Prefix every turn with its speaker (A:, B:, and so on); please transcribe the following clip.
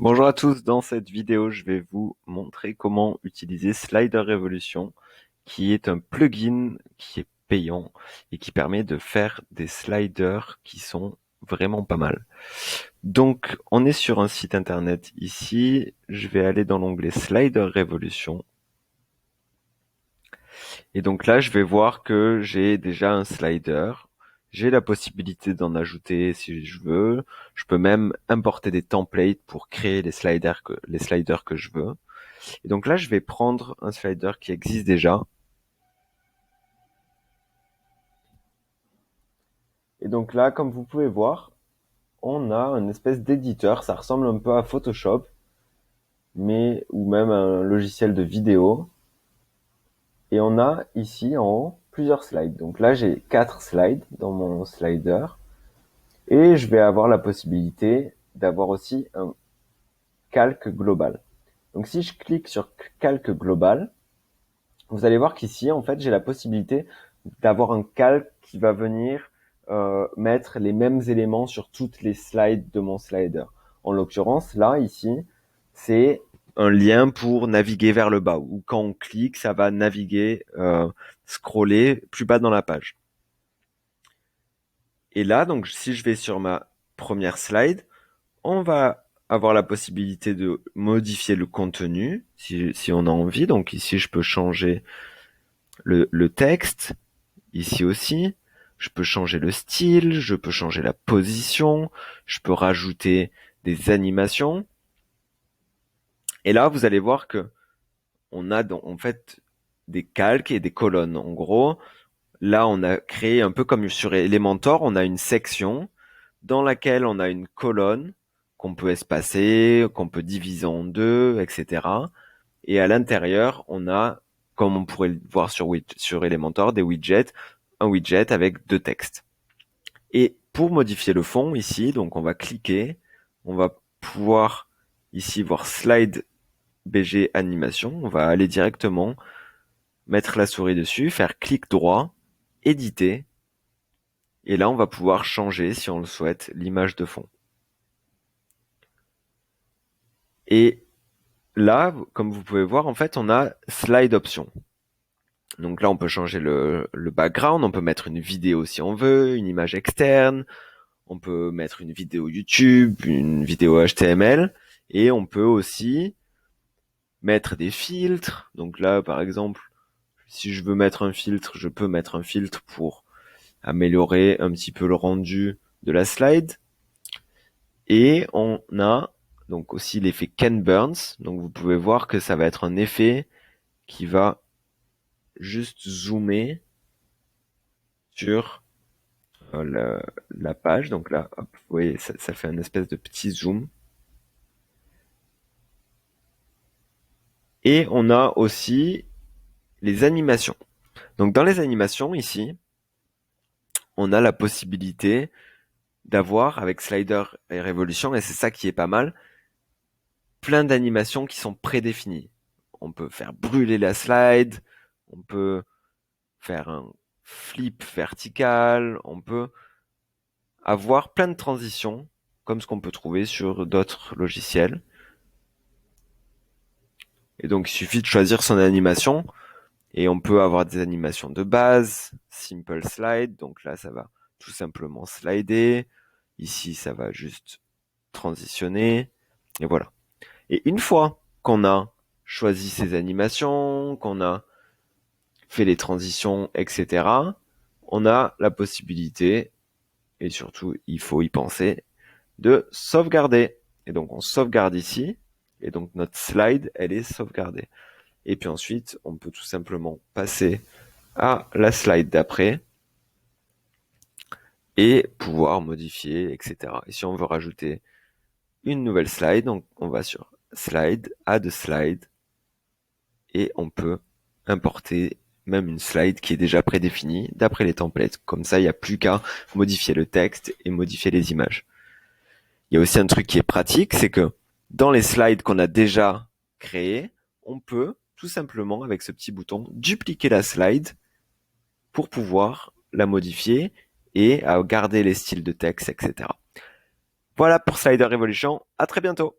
A: Bonjour à tous, dans cette vidéo, je vais vous montrer comment utiliser Slider Revolution, qui est un plugin qui est payant et qui permet de faire des sliders qui sont vraiment pas mal. Donc, on est sur un site internet ici, je vais aller dans l'onglet Slider Revolution. Et donc là, je vais voir que j'ai déjà un slider. J'ai la possibilité d'en ajouter si je veux. Je peux même importer des templates pour créer les sliders que je veux. Et donc là, je vais prendre un slider qui existe déjà. Et donc là, comme vous pouvez voir, on a une espèce d'éditeur. Ça ressemble un peu à Photoshop, mais ou même un logiciel de vidéo. Et on a ici en haut plusieurs slides. Donc là, j'ai 4 slides dans mon slider. Et je vais avoir la possibilité d'avoir aussi un calque global. Donc si je clique sur calque global, vous allez voir qu'ici, en fait, j'ai la possibilité d'avoir un calque qui va venir mettre les mêmes éléments sur toutes les slides de mon slider. En l'occurrence, là, ici, c'est un lien pour naviguer vers le bas, ou quand on clique, ça va naviguer, scroller plus bas dans la page. Et là, donc, si je vais sur ma première slide, on va avoir la possibilité de modifier le contenu si on a envie. Donc ici, je peux changer le texte. Ici aussi, je peux changer le style, je peux changer la position, je peux rajouter des animations. Et là, vous allez voir que on a en fait des calques et des colonnes. En gros, là, on a créé un peu comme sur Elementor, on a une section dans laquelle on a une colonne qu'on peut espacer, qu'on peut diviser en deux, etc. Et à l'intérieur, on a, comme on pourrait le voir sur Elementor, des widgets, un widget avec deux textes. Et pour modifier le fond ici, donc on va cliquer, on va pouvoir ici voir Slide BG Animation, on va aller directement mettre la souris dessus, faire clic droit, éditer, et là on va pouvoir changer, si on le souhaite, l'image de fond. Et là, comme vous pouvez voir, en fait, on a Slide Option. Donc là, on peut changer le background, on peut mettre une vidéo si on veut, une image externe, on peut mettre une vidéo YouTube, une vidéo HTML, et on peut aussi mettre des filtres. Donc là, par exemple, si je veux mettre un filtre, je peux mettre un filtre pour améliorer un petit peu le rendu de la slide. Et on a donc aussi l'effet Ken Burns. Donc vous pouvez voir que ça va être un effet qui va juste zoomer sur la page. Donc là, hop, vous voyez, ça fait un espèce de petit zoom. Et on a aussi les animations. Donc dans les animations ici, on a la possibilité d'avoir avec Slider et Revolution, et c'est ça qui est pas mal, plein d'animations qui sont prédéfinies. On peut faire brûler la slide, on peut faire un flip vertical, on peut avoir plein de transitions comme ce qu'on peut trouver sur d'autres logiciels. Et donc il suffit de choisir son animation et on peut avoir des animations de base, simple slide, donc là ça va tout simplement slider, ici ça va juste transitionner, et voilà. Et une fois qu'on a choisi ces animations, qu'on a fait les transitions, etc., on a la possibilité, et surtout il faut y penser, de sauvegarder. Et donc on sauvegarde ici, et donc notre slide, elle est sauvegardée. Et puis ensuite, on peut tout simplement passer à la slide d'après et pouvoir modifier, etc. Et si on veut rajouter une nouvelle slide, donc on va sur Slide, Add Slide, et on peut importer même une slide qui est déjà prédéfinie d'après les templates. Comme ça, il n'y a plus qu'à modifier le texte et modifier les images. Il y a aussi un truc qui est pratique, c'est que dans les slides qu'on a déjà créés, on peut tout simplement, avec ce petit bouton, dupliquer la slide pour pouvoir la modifier et garder les styles de texte, etc. Voilà pour Slider Revolution. À très bientôt.